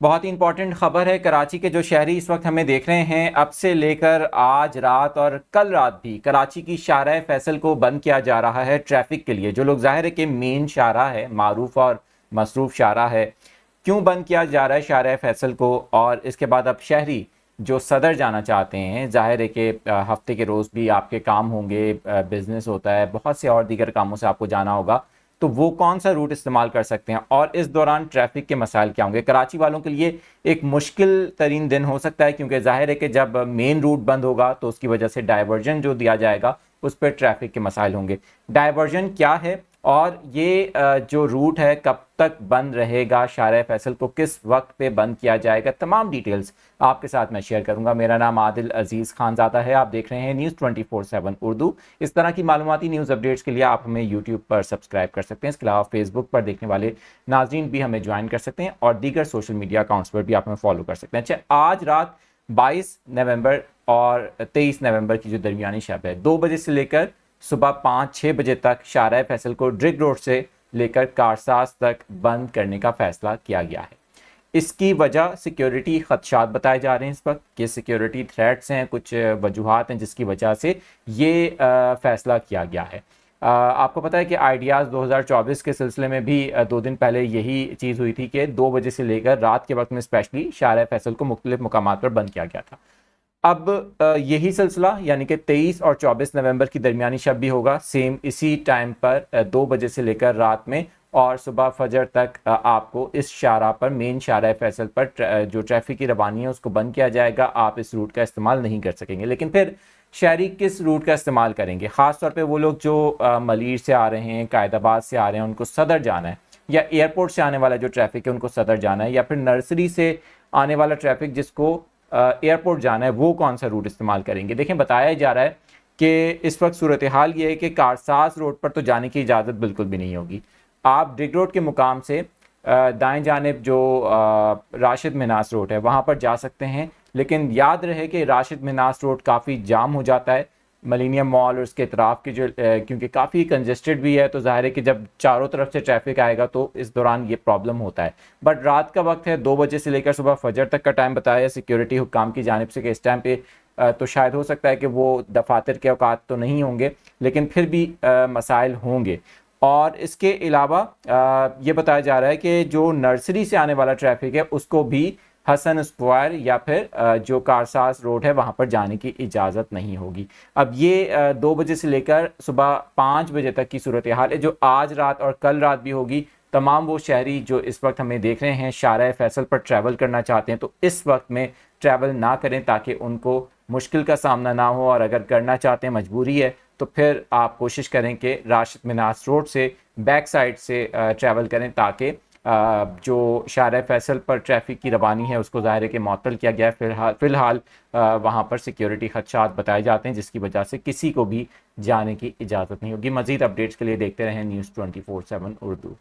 बहुत ही इंपॉर्टेंट खबर है। कराची के जो शहरी इस वक्त हमें देख रहे हैं, अब से लेकर आज रात और कल रात भी कराची की शाहराह फैसल को बंद किया जा रहा है ट्रैफिक के लिए। जो लोग जाहिर है कि मेन शाहराह है, मारूफ और मसरूफ शाहराह है, क्यों बंद किया जा रहा है शाहराह फैसल को। और इसके बाद अब शहरी जो सदर जाना चाहते हैं, जाहिर है कि हफ्ते के रोज़ भी आपके काम होंगे, बिजनेस होता है, बहुत से और दीगर कामों से आपको जाना होगा, तो वो कौन सा रूट इस्तेमाल कर सकते हैं और इस दौरान ट्रैफिक के मसाइल क्या होंगे। कराची वालों के लिए एक मुश्किल तरीन दिन हो सकता है, क्योंकि जाहिर है कि जब मेन रूट बंद होगा तो उसकी वजह से डाइवर्जन जो दिया जाएगा उस पर ट्रैफिक के मसाइल होंगे। डाइवर्जन क्या है और ये जो रूट है कब तक बंद रहेगा, शाहराह फैसल को किस वक्त पे बंद किया जाएगा, तमाम डिटेल्स आपके साथ मैं शेयर करूंगा। मेरा नाम आदिल अजीज़ खानज़ादा है, आप देख रहे हैं न्यूज़ 24/7 उर्दू। इस तरह की मालूमाती न्यूज़ अपडेट्स के लिए आप हमें यूट्यूब पर सब्सक्राइब कर सकते हैं। इसके अलावा फेसबुक पर देखने वाले नाज़रीन भी हमें ज्वाइन कर सकते हैं और दीगर सोशल मीडिया अकाउंट्स पर भी आप हमें फॉलो कर सकते हैं। अच्छा, आज रात 22 नवंबर और 23 नवंबर की जो दरमियानी शब है, 2 बजे से लेकर सुबह 5-6 बजे तक शाहराह फैसल को ड्रिग रोड से लेकर कारसाज तक बंद करने का फैसला किया गया है। इसकी वजह सिक्योरिटी खदशात बताए जा रहे हैं इस वक्त, कि सिक्योरिटी थ्रेट्स हैं, कुछ वजूहात हैं जिसकी वजह से ये फैसला किया गया है। आपको पता है कि आइडियाज़ 2024 के सिलसिले में भी 2 दिन पहले यही चीज़ हुई थी कि 2 बजे से लेकर रात के वक्त में स्पेशली शाहराह फैसल को मुख्तलिफ मुकामात पर बंद किया गया था। अब यही सिलसिला यानी कि 23 और 24 नवंबर की दरमियानी शब भी होगा, सेम इसी टाइम पर 2 बजे से लेकर रात में और सुबह फजर तक आपको इस शाहराह पर, मेन शाहराह फैसल पर जो ट्रैफिक की रवानी है उसको बंद किया जाएगा। आप इस रूट का इस्तेमाल नहीं कर सकेंगे। लेकिन फिर शहरी किस रूट का इस्तेमाल करेंगे? ख़ास तौर पे वो लोग जो मलीर से आ रहे हैं, कायदाबाद से आ रहे हैं, उनको सदर जाना है, या एयरपोर्ट से आने वाला जो ट्रैफिक है उनको सदर जाना है, या फिर नर्सरी से आने वाला ट्रैफिक जिसको एयरपोर्ट जाना है, वो कौन सा रूट इस्तेमाल करेंगे। देखें, बताया जा रहा है कि इस वक्त सूरत हाल ये है कि कारसाज रोड पर तो जाने की इजाज़त बिल्कुल भी नहीं होगी। आप ड्रिग रोड के मुकाम से दाएं जानिब जो राशिद मिनास रोड है वहाँ पर जा सकते हैं, लेकिन याद रहे कि राशिद मिनास रोड काफ़ी जाम हो जाता है मिलेनियम मॉल और उसके इतराफ़ की जो क्योंकि काफ़ी कंजेस्टेड भी है, तो ज़ाहिर है कि जब चारों तरफ से ट्रैफिक आएगा तो इस दौरान ये प्रॉब्लम होता है। बट रात का वक्त है, 2 बजे से लेकर सुबह फजर तक का टाइम बताया सिक्योरिटी हुक्काम की जानिब से कि इस टाइम पे तो शायद हो सकता है कि वो दफातर के औकात तो नहीं होंगे, लेकिन फिर भी मसाइल होंगे। और इसके अलावा ये बताया जा रहा है कि जो नर्सरी से आने वाला ट्रैफिक है उसको भी हसन स्क्वायर या फिर जो कारसाज रोड है वहाँ पर जाने की इजाज़त नहीं होगी। अब ये 2 बजे से लेकर सुबह 5 बजे तक की सूरत हाल है, जो आज रात और कल रात भी होगी। तमाम वो शहरी जो इस वक्त हमें देख रहे हैं शाहराह फैसल पर ट्रैवल करना चाहते हैं, तो इस वक्त में ट्रैवल ना करें ताकि उनको मुश्किल का सामना ना हो, और अगर करना चाहते हैं, मजबूरी है, तो फिर आप कोशिश करें कि राशिद मिनास रोड से बैक साइड से ट्रैवल करें, ताकि जो शाहराह फैसल पर ट्रैफिक की रवानी है उसको ज़ाहिर है कि मअतल किया गया है। फ़िलहाल वहाँ पर सिक्योरिटी खदशात बताए जाते हैं जिसकी वजह से किसी को भी जाने की इजाज़त नहीं होगी। मज़ीद अपडेट्स के लिए देखते रहें न्यूज़ 24/7 उर्दू।